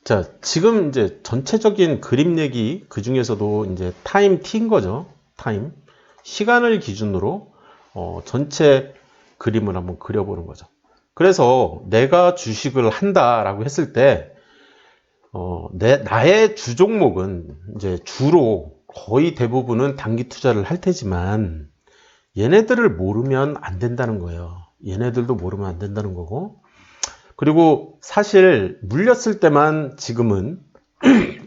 자, 지금 이제 전체적인 그림 얘기, 그 중에서도 이제 타임 T인 거죠. 타임. 시간을 기준으로 전체 그림을 한번 그려보는 거죠. 그래서 내가 주식을 한다라고 했을 때, 나의 주 종목은 이제 주로 거의 대부분은 단기 투자를 할 테지만, 얘네들을 모르면 안 된다는 거예요. 얘네들도 모르면 안 된다는 거고, 그리고 사실 물렸을 때만 지금은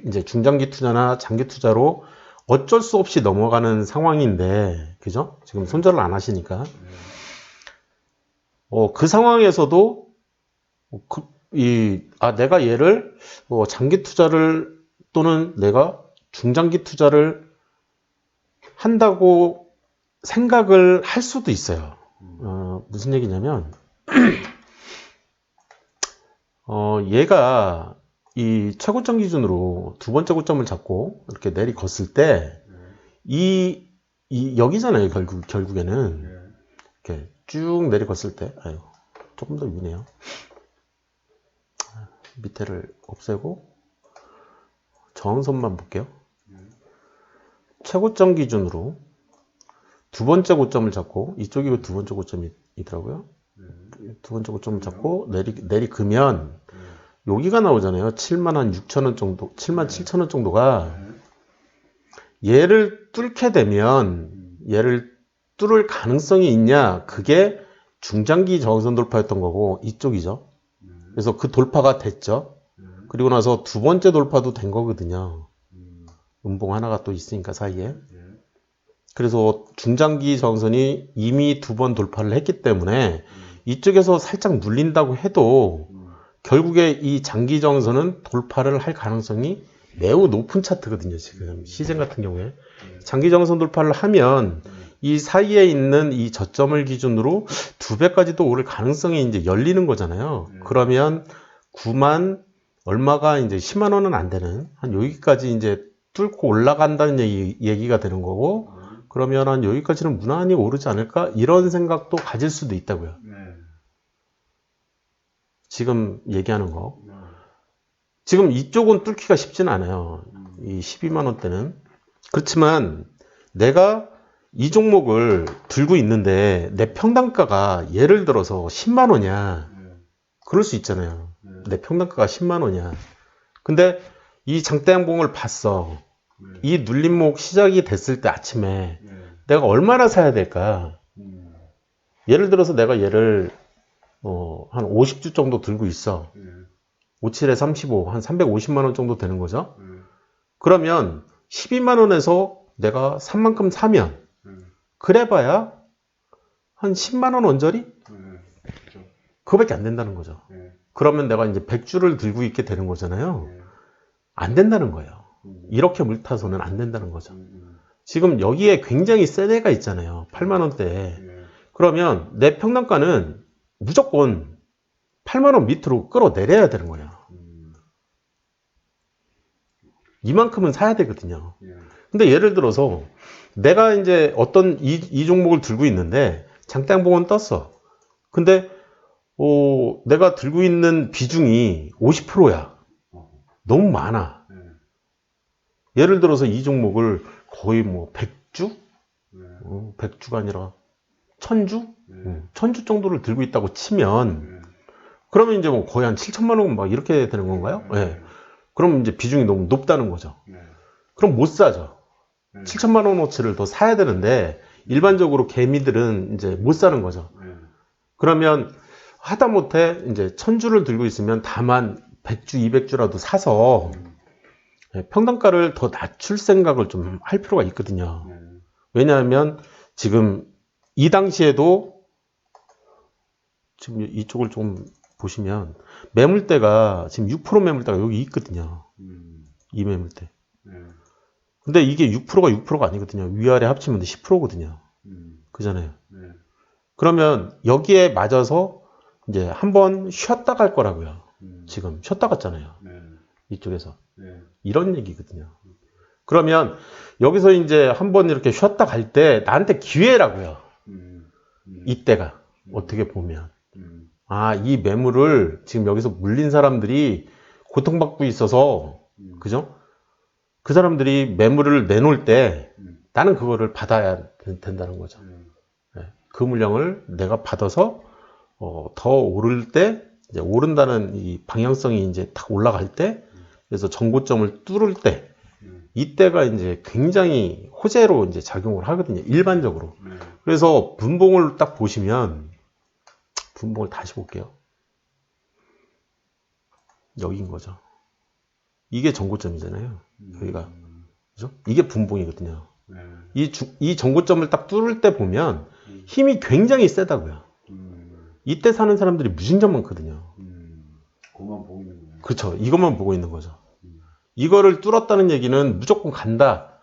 이제 중장기 투자나 장기 투자로 어쩔 수 없이 넘어가는 상황인데, 그죠? 지금 손절을 안 하시니까. 그 상황에서도 내가 얘를 장기 투자를 또는 내가 중장기 투자를 한다고 생각을 할 수도 있어요. 무슨 얘기냐면 얘가 이 최고점 기준으로 두 번째 고점을 잡고 이렇게 내리걷을 때 여기잖아요. 결국에는 이렇게 쭉 내리걷을 때, 아유, 조금 더 위네요. 밑에를 없애고 저항선만 볼게요. 최고점 기준으로 두 번째 고점을 잡고, 이쪽이 두 번째 고점이더라고요. 두 번째 고점을 잡고 내리그면 여기가 나오잖아요. 76,000원 정도, 77,000원 정도가 얘를 뚫게 되면 얘를 뚫을 가능성이 있냐? 그게 중장기 저항선 돌파였던 거고 이쪽이죠. 그래서 그 돌파가 됐죠. 그리고 나서 두 번째 돌파도 된 거거든요. 음봉 하나가 또 있으니까 사이에. 그래서 중장기 저항선이 이미 두 번 돌파를 했기 때문에 이쪽에서 살짝 눌린다고 해도 결국에 이 장기 저항선은 돌파를 할 가능성이 매우 높은 차트거든요. 지금 시젠 같은 경우에 장기 저항선 돌파를 하면 이 사이에 있는 이 저점을 기준으로 2배까지도 오를 가능성이 이제 열리는 거잖아요. 그러면 9만 얼마가 이제 10만 원은 안 되는 한 여기까지 이제 뚫고 올라간다는 얘기가 되는 거고, 그러면 한 여기까지는 무난히 오르지 않을까? 이런 생각도 가질 수도 있다고요. 지금 얘기하는 거. 지금 이쪽은 뚫기가 쉽진 않아요. 이 12만 원대는. 그렇지만 내가 이 종목을 들고 있는데 내 평단가가 예를 들어서 10만 원이야. 그럴 수 있잖아요. 내 평단가가 10만 원이야. 근데 이 장대 양봉을 봤어. 이 눌림목 시작이 됐을 때 아침에 내가 얼마나 사야 될까? 예를 들어서 내가 얘를 한 50주 정도 들고 있어. 57에 35, 한 350만 원 정도 되는 거죠. 그러면 12만 원에서 내가 산 만큼 사면 그래봐야 한 10만 원 언저리? 그거밖에 안 된다는 거죠. 그러면 내가 이제 100주를 들고 있게 되는 거잖아요. 안 된다는 거예요. 이렇게 물타서는 안 된다는 거죠. 지금 여기에 굉장히 센 애가 있잖아요. 8만 원대에. 그러면 내 평단가는 무조건 8만 원 밑으로 끌어내려야 되는 거예요. 이만큼은 사야 되거든요. 근데 예를 들어서 내가 이제 어떤 이 종목을 들고 있는데 장대양봉은 떴어. 근데 내가 들고 있는 비중이 50%야. 너무 많아. 예를 들어서 이 종목을 거의 뭐 100주? 100주가 아니라 1000주? 1000주 정도를 들고 있다고 치면 그러면 이제 뭐 거의 한 7천만 원 막 이렇게 되는 건가요? 네. 그럼 이제 비중이 너무 높다는 거죠. 그럼 못 사죠. 7천만 원어치를 더 사야 되는데 일반적으로 개미들은 이제 못 사는 거죠. 그러면 하다못해 이제 1000주를 들고 있으면 다만 100주, 200주라도 사서 평단가를 더 낮출 생각을 좀 할 필요가 있거든요. 왜냐하면 지금 이 당시에도 지금 이쪽을 좀 보시면 매물대가 지금 6% 매물대가 여기 있거든요. 이 매물대. 근데 이게 6%가 6%가 아니거든요. 위아래 합치면 10%거든요. 그잖아요. 그러면 여기에 맞아서 이제 한번 쉬었다 갈 거라고요. 지금 쉬었다 갔잖아요. 이쪽에서. 이런 얘기거든요. 그러면 여기서 이제 한번 이렇게 쉬었다 갈 때 나한테 기회라고요. 이때가 어떻게 보면 이 매물을 지금 여기서 물린 사람들이 고통받고 있어서, 그죠? 그 사람들이 매물을 내놓을 때 나는 그거를 받아야 된다는 거죠. 네. 그 물량을 내가 받아서 더 오를 때, 이제 오른다는 이 방향성이 이제 탁 올라갈 때, 그래서 전고점을 뚫을 때, 이때가 이제 굉장히 호재로 이제 작용을 하거든요. 일반적으로. 그래서 분봉을 딱 보시면, 분봉을 다시 볼게요. 여기인 거죠. 이게 전고점이잖아요. 여기가. 그죠? 이게 분봉이거든요. 이 전고점을 딱 뚫을 때 보면 힘이 굉장히 세다고요. 이때 사는 사람들이 무진장 많거든요. 그것만 보고 있는 거예요. 그렇죠. 이것만 보고 있는 거죠. 이거를 뚫었다는 얘기는 무조건 간다.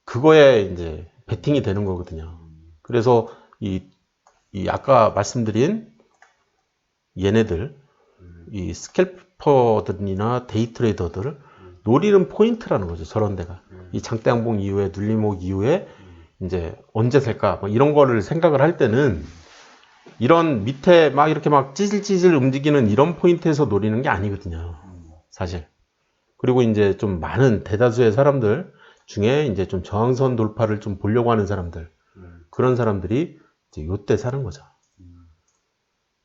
그거에 이제 베팅이 되는 거거든요. 그래서 이 아까 말씀드린 얘네들, 이 스캘퍼들이나 데이트레이더들을 노리는 포인트라는 거죠. 저런 데가. 이 장대양봉 이후에, 눌림목 이후에 이제 언제 살까? 뭐 이런 거를 생각을 할 때는 이런 밑에 막 이렇게 막 찌질찌질 움직이는 이런 포인트에서 노리는 게 아니거든요. 사실. 그리고 이제 좀 많은 대다수의 사람들 중에 이제 좀 저항선 돌파를 좀 보려고 하는 사람들. 그런 사람들이 이제 요때 사는 거죠.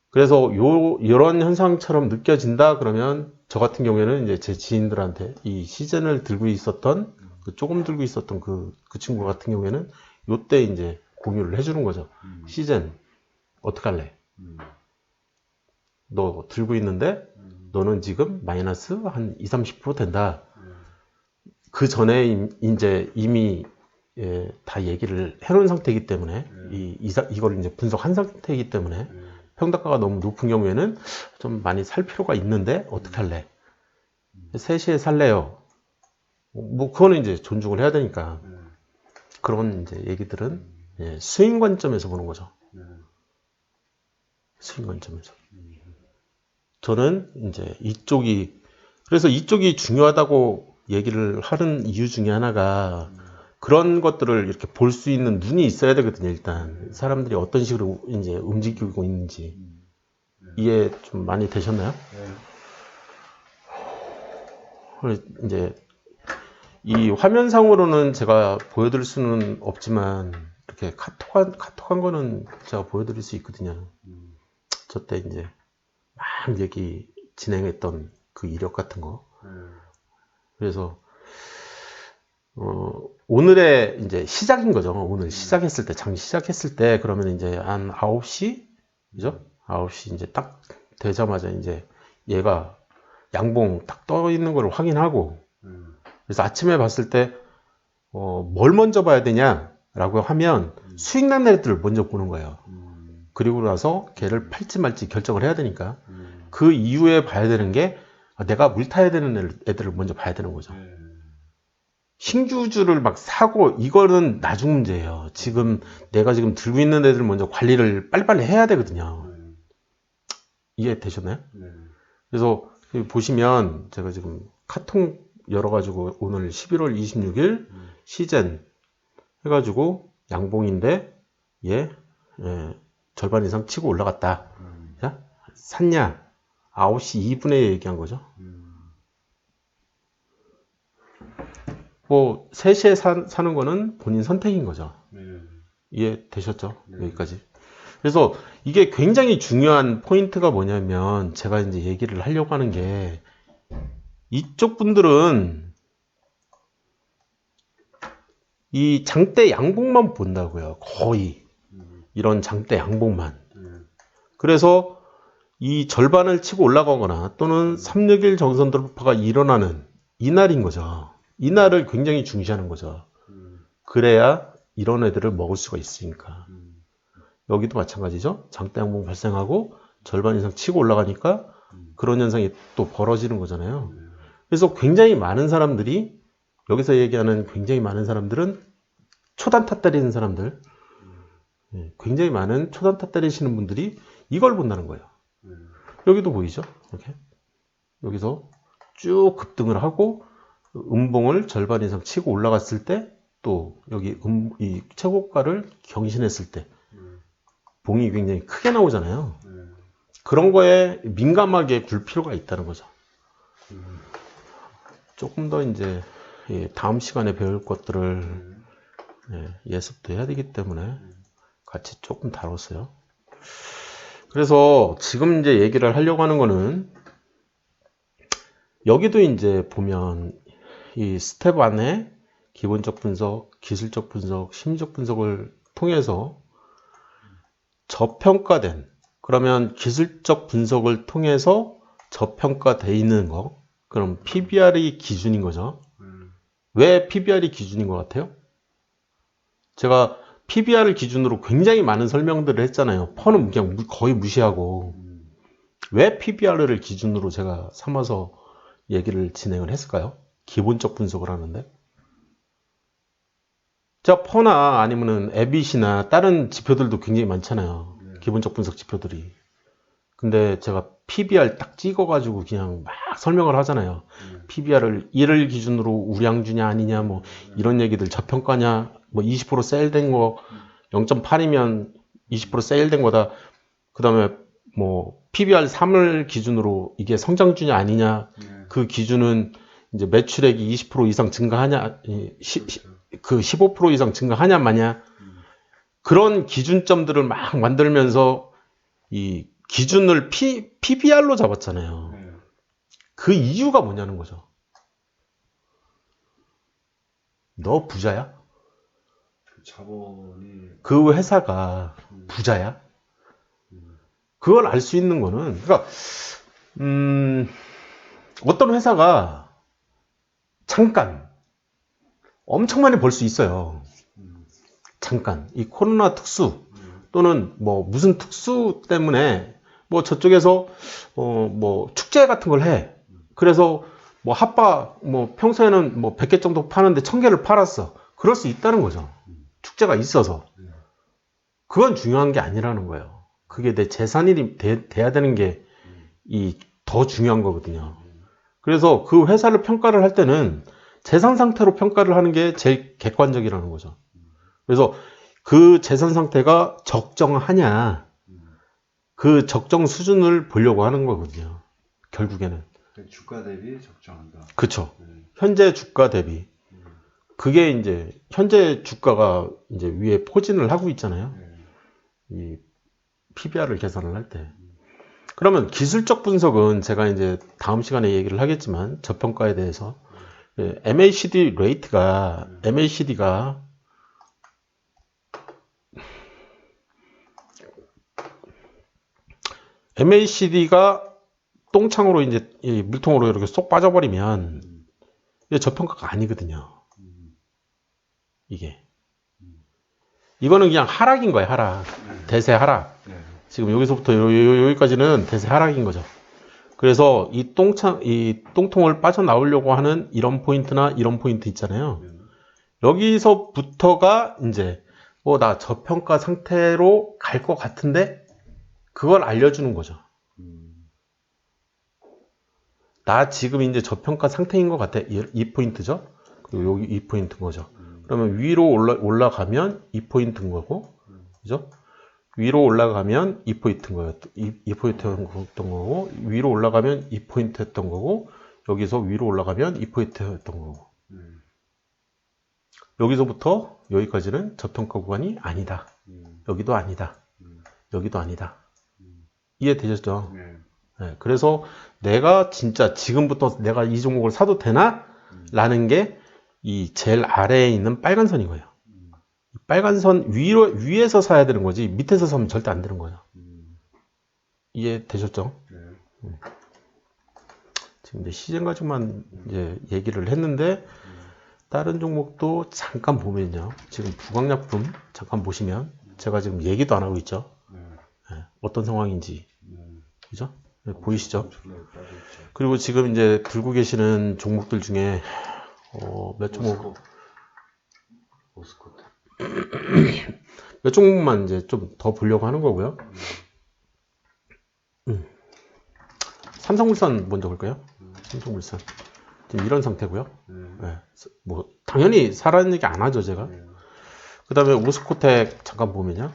그래서 요런 현상처럼 느껴진다 그러면 저 같은 경우에는 이제 제 지인들한테 이 시즌을 들고 있었던 조금 들고 있었던 그 친구 같은 경우에는 요때 이제 공유를 해주는 거죠. 시즌 어떡할래? 너 들고 있는데 너는 지금 마이너스 한 20-30% 된다. 그 전에 이제 이미 다 얘기를 해놓은 상태이기 때문에 이걸 이제 분석한 상태이기 때문에 평단가가 너무 높은 경우에는 좀 많이 살 필요가 있는데 어떻게 할래? 3시에 살래요. 뭐 그거는 이제 존중을 해야 되니까 그런 이제 얘기들은 수익 관점에서 보는 거죠. 수익 관점에서. 저는 이제 그래서 이쪽이 중요하다고 얘기를 하는 이유 중에 하나가 그런 것들을 이렇게 볼 수 있는 눈이 있어야 되거든요. 일단 사람들이 어떤 식으로 이제 움직이고 있는지 이해 좀 많이 되셨나요? 이제 이 화면상으로는 제가 보여드릴 수는 없지만 이렇게 카톡한 거는 제가 보여드릴 수 있거든요. 저 때 이제 막 얘기 진행했던 그 이력 같은 거. 그래서 오늘의 이제 시작인 거죠. 오늘 시작했을 때, 장 시작했을 때, 그러면 이제 한 9시? 그죠? 9시 이제 딱 되자마자 이제 얘가 양봉 딱 떠 있는 걸 확인하고, 그래서 아침에 봤을 때, 뭘 먼저 봐야 되냐라고 하면 수익 난 애들을 먼저 보는 거예요. 그리고 나서 걔를 팔지 말지 결정을 해야 되니까, 그 이후에 봐야 되는 게 내가 물 타야 되는 애들을 먼저 봐야 되는 거죠. 신규주를 막 사고 이거는 나중 문제예요. 내가 지금 들고 있는 애들 먼저 관리를 빨리빨리 해야 되거든요. 이해 되셨나요? 그래서 보시면 제가 지금 카톡 열어가지고 오늘 11월 26일 시즌 해가지고 양봉인데 절반 이상 치고 올라갔다. 자, 샀냐? 9시 2분에 얘기한 거죠. 뭐 3시에 사는 거는 본인 선택인 거죠. 이해 되셨죠? 여기까지. 그래서 이게 굉장히 중요한 포인트가 뭐냐면 제가 이제 얘기를 하려고 하는 게 이쪽 분들은 이 장대 양봉만 본다고요. 거의 이런 장대 양봉만. 그래서 이 절반을 치고 올라가거나 또는 361 정선 돌파가 일어나는 이날인 거죠. 이날을 굉장히 중시하는 거죠. 그래야 이런 애들을 먹을 수가 있으니까. 여기도 마찬가지죠. 장대 양봉 발생하고 절반 이상 치고 올라가니까 그런 현상이 또 벌어지는 거잖아요. 그래서 굉장히 많은 사람들이 여기서 얘기하는 굉장히 많은 사람들은 초단타 때리는 사람들, 굉장히 많은 초단타 때리시는 분들이 이걸 본다는 거예요. 여기도 보이죠? 이렇게 여기서 쭉 급등을 하고 음봉을 절반 이상 치고 올라갔을 때 또 여기 이 최고가를 경신했을 때 봉이 굉장히 크게 나오잖아요. 그런 거에 민감하게 굴 필요가 있다는 거죠. 조금 더 이제 다음 시간에 배울 것들을 예습도 해야 되기 때문에 같이 조금 다뤘어요. 그래서 지금 이제 얘기를 하려고 하는 거는 여기도 이제 보면 이 스텝 안에 기본적 분석, 기술적 분석, 심리적 분석을 통해서 저평가된, 그러면 기술적 분석을 통해서 저평가되어 있는 거, 그럼 PBR이 기준인 거죠. 왜 PBR이 기준인 것 같아요? 제가 PBR을 기준으로 굉장히 많은 설명들을 했잖아요. 펀은 그냥 거의 무시하고. 왜 PBR을 기준으로 제가 삼아서 얘기를 진행을 했을까요? 기본적 분석을 하는데. 자, 퍼나 아니면은 에빗이나 다른 지표들도 굉장히 많잖아요. 기본적 분석 지표들이. 근데 제가 PBR 딱 찍어가지고 그냥 막 설명을 하잖아요. PBR을 1을 기준으로 우량주냐 아니냐 뭐 이런 얘기들, 저평가냐, 뭐 20% 세일된 거 0.8이면 20% 세일된 거다. 그 다음에 뭐 PBR 3을 기준으로 이게 성장주냐 아니냐, 그 기준은 이제 매출액이 20% 이상 증가하냐, 그 15% 이상 증가하냐 마냐, 그런 기준점들을 막 만들면서 이 기준을 PBR로 잡았잖아요. 그 이유가 뭐냐는 거죠. 너 부자야? 자본이 그 회사가 부자야? 그걸 알 수 있는 거는, 그러니까 어떤 회사가 잠깐 엄청 많이 벌 수 있어요. 잠깐 이 코로나 특수 또는 뭐 무슨 특수 때문에 뭐 저쪽에서 뭐 축제 같은 걸 해. 그래서 뭐 핫바 뭐 평소에는 뭐 100개 정도 파는데 1000개를 팔았어. 그럴 수 있다는 거죠. 축제가 있어서. 그건 중요한 게 아니라는 거예요. 그게 내 재산이 돼야 되는 게 더 중요한 거거든요. 그래서 그 회사를 평가를 할 때는 재산 상태로 평가를 하는 게 제일 객관적이라는 거죠. 그래서 그 재산 상태가 적정하냐, 그 적정 수준을 보려고 하는 거거든요. 결국에는. 주가 대비 적정한다. 그쵸. 현재 주가 대비. 그게 이제 현재 주가가 이제 위에 포진을 하고 있잖아요. 이 PBR을 계산을 할 때. 그러면 기술적 분석은 제가 이제 다음 시간에 얘기를 하겠지만 저평가에 대해서 MACD 레이트가 MACD가 똥창으로 이제 이 물통으로 이렇게 쏙 빠져버리면 이게 저평가가 아니거든요. 이거는 그냥 하락인 거예요. 하락. 대세 하락. 지금 여기서부터 여기까지는 대세 하락인 거죠. 그래서 이 똥통을 빠져나오려고 하는 이런 포인트나 이런 포인트 있잖아요. 여기서부터가 이제 나 저평가 상태로 갈 것 같은데 그걸 알려주는 거죠. 나 지금 이제 저평가 상태인 것 같아. 이 포인트죠. 그리고 여기 이 포인트인 거죠. 그러면 위로 올라가면 이 포인트인 거고, 그죠? 위로 올라가면 이 포인트인 거예요. 이 포인트였던 거고, 위로 올라가면 이 포인트였던 거고, 여기서 위로 올라가면 이 포인트였던 거고. 여기서부터 여기까지는 저평가 구간이 아니다. 여기도 아니다. 여기도 아니다. 이해되셨죠? 네, 그래서 내가 진짜 지금부터 내가 이 종목을 사도 되나? 라는 게 이 제일 아래에 있는 빨간 선인 거예요. 빨간 선 위에서 사야 되는 거지 밑에서 사면 절대 안 되는 거예요. 이해되셨죠? 지금 이제 시즌 가지고만 이제 얘기를 했는데 다른 종목도 잠깐 보면요. 지금 부강약품 잠깐 보시면 제가 지금 얘기도 안 하고 있죠. 네, 어떤 상황인지. 그죠? 네, 보이시죠? 그리고 지금 이제 들고 계시는 종목들 중에 몇 종목 몇 종목만 이제 좀 더 보려고 하는 거고요. 삼성물산 먼저 볼까요? 삼성물산 지금 이런 상태고요. 네, 뭐 당연히 사라는 얘기 안 하죠 제가. 그 다음에 오스코텍 잠깐 보면요.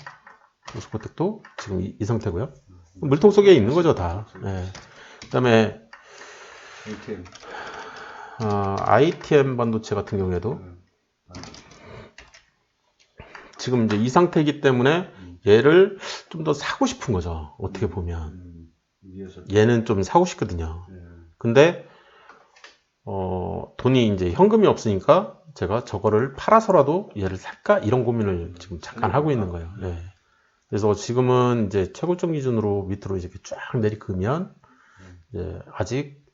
오스코텍도 지금 이 상태고요. 물통 속에 있는 거죠 다. 네. 그 다음에 ITM 반도체 같은 경우에도 지금 이제 이 상태이기 때문에 얘를 좀 더 사고 싶은 거죠. 어떻게 보면 위에서. 얘는 좀 사고 싶거든요. 예. 근데 돈이 이제 현금이 없으니까 제가 저거를 팔아서라도 얘를 살까 이런 고민을 지금 잠깐 하고 있는 거예요. 예. 그래서 지금은 이제 최고점 기준으로 밑으로 이렇게 쫙 내리그면 이제 아직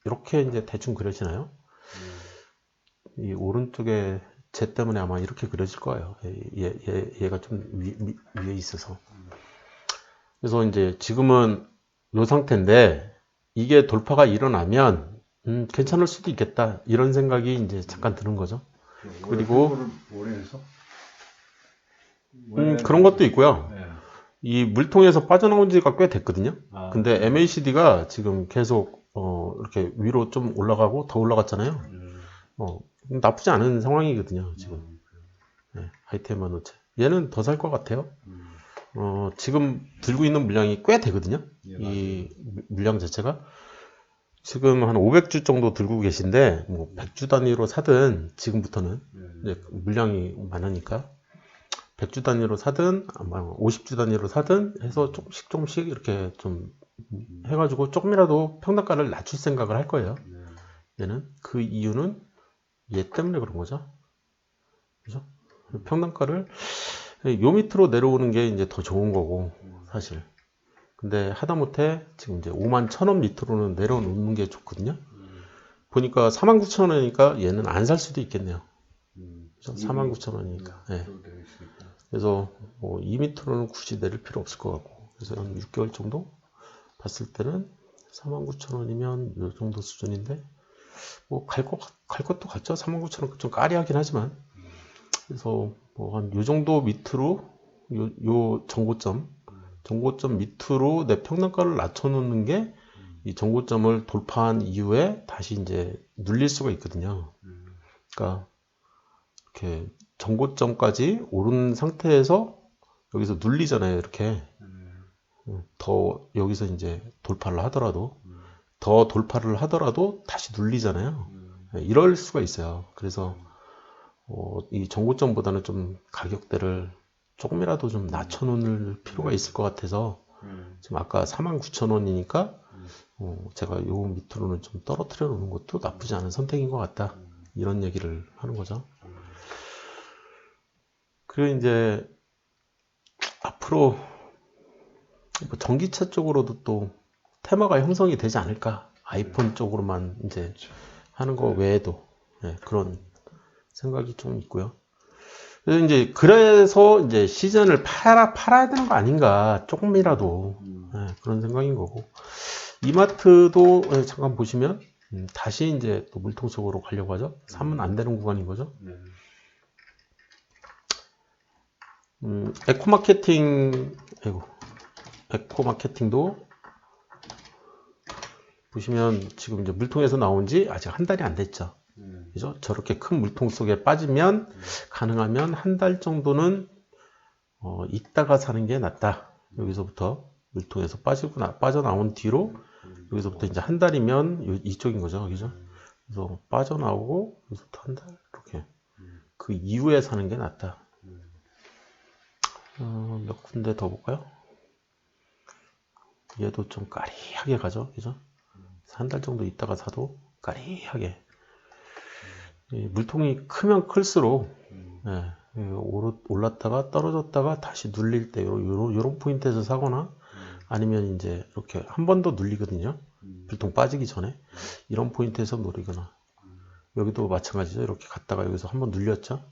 이렇게 이제 대충 그려지나요? 이 오른쪽에 쟤 때문에 아마 이렇게 그려질 거예요. 얘가 좀 위에 있어서. 그래서 이제 지금은 이 상태인데 이게 돌파가 일어나면 괜찮을 수도 있겠다 이런 생각이 이제 잠깐 드는 거죠. 그리고 모래에서? 그런 것도 있고요. 예. 이 물통에서 빠져나온 지가 꽤 됐거든요. 아, 근데 MACD가 지금 계속 이렇게 위로 좀 올라가고 더 올라갔잖아요. 나쁘지 않은 상황이거든요. 지금 ITM 반도체 얘는 더 살 것 같아요. 지금 들고 있는 물량이 꽤 되거든요. 예, 이 물량 자체가 지금 한 500주 정도 들고 계신데 뭐 100주 단위로 사든 지금부터는 이제 물량이 많으니까 100주 단위로 사든 아마 50주 단위로 사든 해서 조금씩 이렇게 좀 해가지고 조금이라도 평단가를 낮출 생각을 할 거예요. 얘는 그 이유는 얘 때문에 그런 거죠. 그죠? 평단가를 요 밑으로 내려오는 게 이제 더 좋은 거고 사실. 근데 하다못해 지금 이제 51,000원 밑으로는 내려놓는 게 좋거든요. 보니까 49,000원이니까 얘는 안 살 수도 있겠네요. 49,000원이니까. 네. 그래서 뭐 이 밑으로는 굳이 내릴 필요 없을 것 같고. 그래서 한 6개월 정도 봤을 때는 49,000원이면 이 정도 수준인데 뭐 갈 것도 같죠. 49,000원 좀 까리하긴 하지만. 그래서 뭐 한 요 정도 밑으로 요 정고점 밑으로 내 평단가를 낮춰놓는 게 이 정고점을 돌파한 이후에 다시 이제 눌릴 수가 있거든요. 그러니까 이렇게 정고점까지 오른 상태에서 여기서 눌리잖아요. 이렇게 더 여기서 이제 돌파를 하더라도 다시 눌리잖아요. 이럴 수가 있어요. 그래서 이 정고점보다는 좀 가격대를 조금이라도 좀 낮춰놓을 필요가 있을 것 같아서 지금 아까 49,000원이니까 제가 요 밑으로는 좀 떨어뜨려 놓는 것도 나쁘지 않은 선택인 것 같다. 이런 얘기를 하는 거죠. 그리고 이제 앞으로 뭐 전기차 쪽으로도 또 테마가 형성이 되지 않을까. 아이폰 쪽으로만 이제 하는 거 외에도 그런 생각이 좀 있고요. 그래서 이제 시즌을 팔아야 되는 거 아닌가. 조금이라도. 그런 생각인 거고. 이마트도 잠깐 보시면, 다시 이제 또 물통 속으로 가려고 하죠. 사면 안 되는 구간인 거죠. 에코마케팅도 보시면 지금 이제 물통에서 나온 지 아직 한 달이 안 됐죠. 그죠? 저렇게 큰 물통 속에 빠지면 가능하면 한 달 정도는 있다가 사는 게 낫다. 여기서부터 물통에서 빠져나온 뒤로 여기서부터 이제 한 달이면 이쪽인 거죠. 그죠? 그래서 빠져나오고 여기서부터 한 달 이렇게 그 이후에 사는 게 낫다. 몇 군데 더 볼까요? 얘도 좀 까리하게 가죠. 그죠? 한 달 정도 있다가 사도 까리하게. 물통이 크면 클수록 올랐다가 떨어졌다가 다시 눌릴 때 요런 포인트에서 사거나 아니면 이제 이렇게 한 번 더 눌리거든요. 물통 빠지기 전에 이런 포인트에서 노리거나 여기도 마찬가지죠. 이렇게 갔다가 여기서 한번 눌렸죠.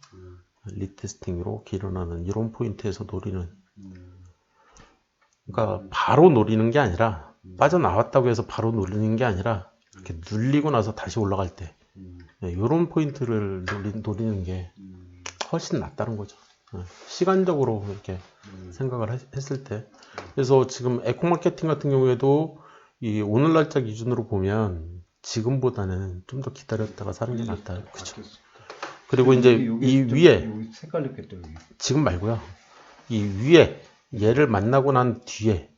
리테스팅으로 일어나는 이런 포인트에서 노리는, 그러니까 바로 노리는 게 아니라 빠져나왔다고 해서 바로 노리는 게 아니라 이렇게 눌리고 나서 다시 올라갈 때 이런 포인트를 노리는 게 훨씬 낫다는 거죠. 시간적으로 이렇게 생각을 했을 때. 그래서 지금 에코마케팅 같은 경우에도 이 오늘 날짜 기준으로 보면 지금보다는 좀 더 기다렸다가 사는 게 낫다. 그렇죠. 그리고 이제 이 위에 색깔렸겠다 여기. 지금 말고요. 이 위에 얘를 만나고 난 뒤에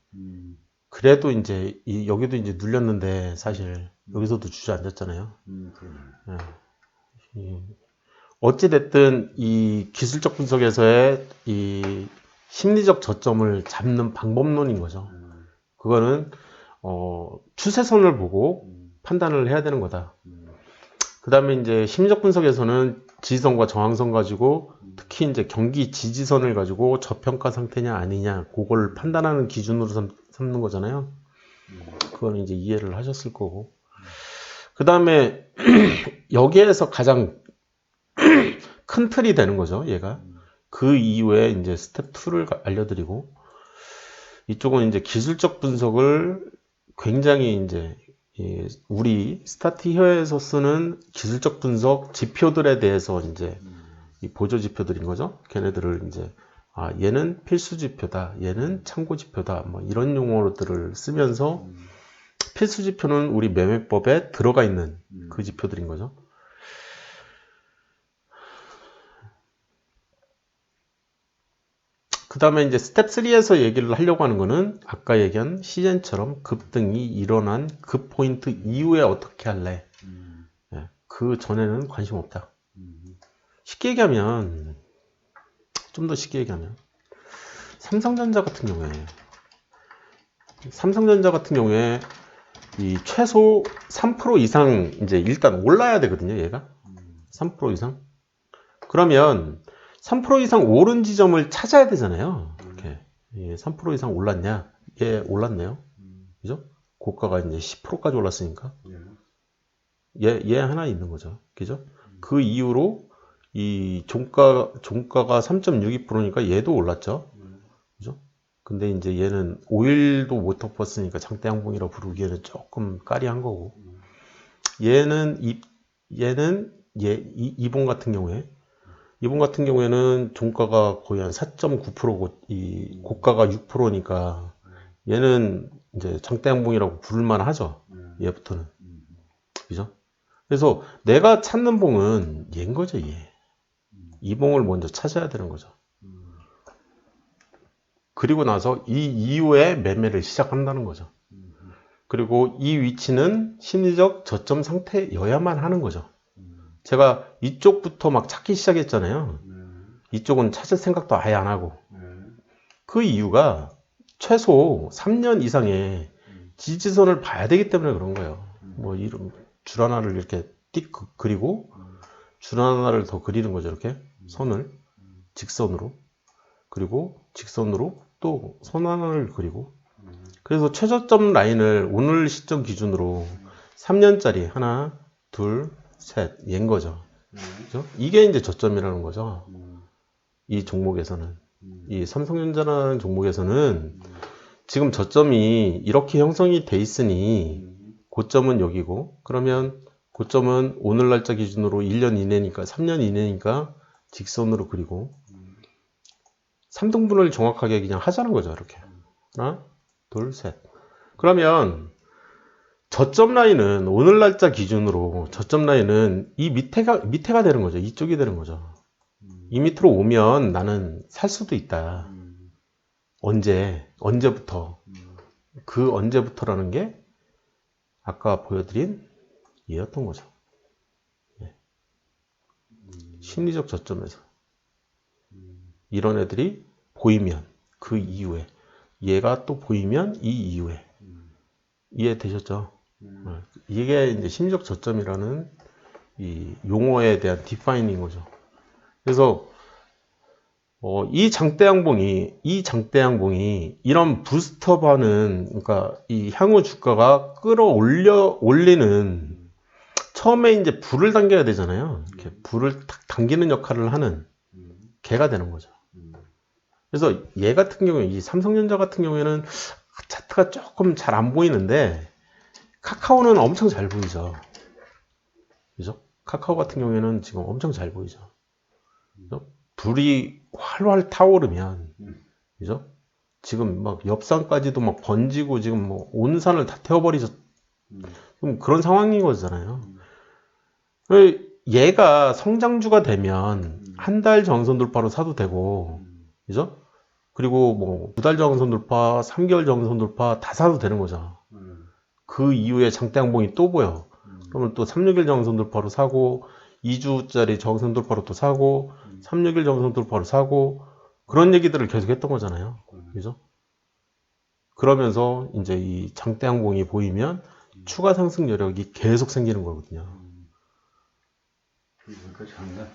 그래도 이제 여기도 이제 눌렸는데 사실 여기서도 주저앉았잖아요. 그러네. 어찌 됐든 이 기술적 분석에서의 이 심리적 저점을 잡는 방법론인 거죠. 그거는 추세선을 보고 판단을 해야 되는 거다. 그 다음에 이제 심리적 분석에서는 지지선과 저항선 가지고 특히 이제 경기 지지선을 가지고 저평가 상태냐 아니냐 그걸 판단하는 기준으로 삼는 거잖아요. 그거는 이제 이해를 하셨을 거고. 그 다음에 여기에서 가장 큰 틀이 되는 거죠, 얘가. 그 이후에 이제 스텝 2를 알려드리고, 이쪽은 이제 기술적 분석을 굉장히 이제 우리 스타트 히어에서 쓰는 기술적 분석 지표들에 대해서 이제 이 보조 지표들인 거죠. 걔네들을 이제 얘는 필수 지표다, 얘는 참고 지표다, 뭐 이런 용어들을 쓰면서 필수 지표는 우리 매매법에 들어가 있는 그 지표들인 거죠. 그 다음에 이제 스텝 3에서 얘기를 하려고 하는 거는 아까 얘기한 시젠처럼 급등이 일어난 그 포인트 이후에 어떻게 할래? 그 전에는 관심 없다. 쉽게 얘기하면, 좀 더 쉽게 얘기하면, 삼성전자 같은 경우에 이 최소 3% 이상 이제 일단 올라야 되거든요, 얘가. 3% 이상. 그러면 3% 이상 오른 지점을 찾아야 되잖아요. 이렇게 3% 이상 올랐냐? 예, 올랐네요. 그죠? 고가가 이제 10%까지 올랐으니까. 얘 하나 있는 거죠. 그죠? 그 이후로 이 종가가 3.62%니까 얘도 올랐죠. 그죠? 근데 이제 얘는 5일도 못 덮었으니까 장대 양봉이라고 부르기에는 조금 까리한 거고. 이봉 같은 경우에는 종가가 거의 한 4.9%고 이 고가가 6%니까 얘는 이제 장대 양봉이라고 부를만 하죠. 얘부터는. 그죠? 그래서 내가 찾는 봉은 얘인 거죠, 얘. 이 봉을 먼저 찾아야 되는 거죠. 그리고 나서 이 이후에 매매를 시작한다는 거죠. 그리고 이 위치는 심리적 저점 상태여야만 하는 거죠. 제가 이쪽부터 막 찾기 시작했잖아요. 이쪽은 찾을 생각도 아예 안 하고. 그 이유가 최소 3년 이상의 지지선을 봐야 되기 때문에 그런 거예요. 뭐 이런 줄 하나를 이렇게 띡 그리고 줄 하나를 더 그리는 거죠. 이렇게 선을 직선으로, 그리고 직선으로 또 선 하나를 그리고. 그래서 최저점 라인을 오늘 시점 기준으로 3년짜리 하나, 둘, 셋 얘인 거죠. 그죠? 이게 이제 저점이라는 거죠. 이 종목에서는, 이 삼성전자라는 종목에서는 지금 저점이 이렇게 형성이 돼 있으니 고점은 여기고, 그러면 고점은 오늘 날짜 기준으로 1년 이내니까 3년 이내니까 직선으로 그리고 3등분을 정확하게 그냥 하자는 거죠. 이렇게 하나, 둘, 셋. 그러면 저점 라인은 오늘 날짜 기준으로 저점 라인은 이 밑에가 되는 거죠. 이쪽이 되는 거죠. 이 밑으로 오면 나는 살 수도 있다. 언제부터? 그 언제부터라는 게 아까 보여드린 얘였던 거죠. 심리적 저점에서 이런 애들이 보이면 그 이후에, 얘가 또 보이면 이 이후에. 이해되셨죠? 이게 이제 심리적 저점이라는 이 용어에 대한 디파이닝인 거죠. 그래서 이 장대 양봉이 이런 부스터 반응, 그러니까 이 향후 주가가 올리는, 처음에 이제 불을 당겨야 되잖아요. 이렇게 불을 탁 당기는 역할을 하는 걔가 되는 거죠. 그래서 얘 같은 경우에, 이 삼성전자 같은 경우에는 차트가 조금 잘 안 보이는데 카카오는 엄청 잘 보이죠. 그죠? 카카오 같은 경우에는 지금 엄청 잘 보이죠. 그죠? 불이 활활 타오르면, 그죠? 지금 막 옆산까지도 막 번지고 지금 뭐 온 산을 다 태워버리죠. 그런 상황인 거잖아요. 얘가 성장주가 되면 한 달 전선 돌파로 사도 되고, 그죠? 그리고 뭐 2달 저항선 돌파, 3개월 저항선 돌파 다 사도 되는 거죠. 그 이후에 장대양봉이 또 보여. 그러면 또 3, 6일 저항선 돌파로 사고 2주짜리 저항선 돌파로 또 사고 3, 6일 저항선 돌파로 사고 그런 얘기들을 계속 했던 거잖아요. 그죠? 그러면서 이제 이 장대양봉이 보이면 추가 상승 여력이 계속 생기는 거거든요. 그러니까 장난.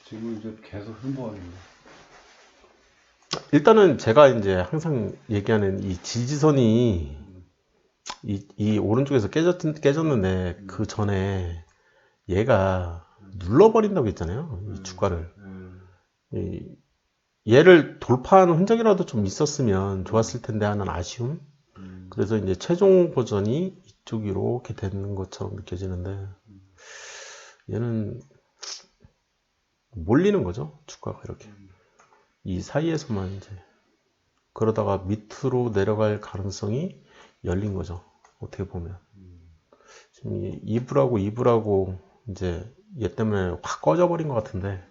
지금 이제 계속 행보하는 일단은 제가 이제 항상 얘기하는 이 지지선이 이 오른쪽에서 깨졌는데 그 전에 얘가 눌러버린다고 했잖아요. 이 주가를. 얘를 돌파하는 흔적이라도 좀 있었으면 좋았을 텐데 하는 아쉬움. 그래서 이제 최종 버전이 이쪽이 이렇게 되는 것처럼 느껴지는데 얘는 몰리는 거죠. 주가가 이렇게. 이 사이에서만 이제 그러다가 밑으로 내려갈 가능성이 열린 거죠. 어떻게 보면. 지금 이 2불하고 이제 얘 때문에 확 꺼져버린 것 같은데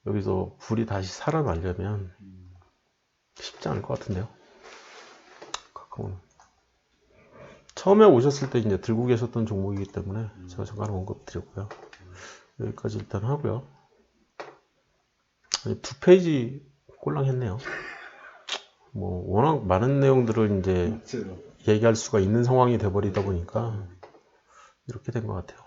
여기서 불이 다시 살아나려면 쉽지 않을 것 같은데요. 가까운. 처음에 오셨을 때 이제 들고 계셨던 종목이기 때문에 제가 잠깐 언급드렸고요. 여기까지 일단 하고요. 두 페이지 꼴랑 했네요. 뭐 워낙 많은 내용들을 이제 거. 얘기할 수가 있는 상황이 돼버리다 보니까 이렇게 된 것 같아요.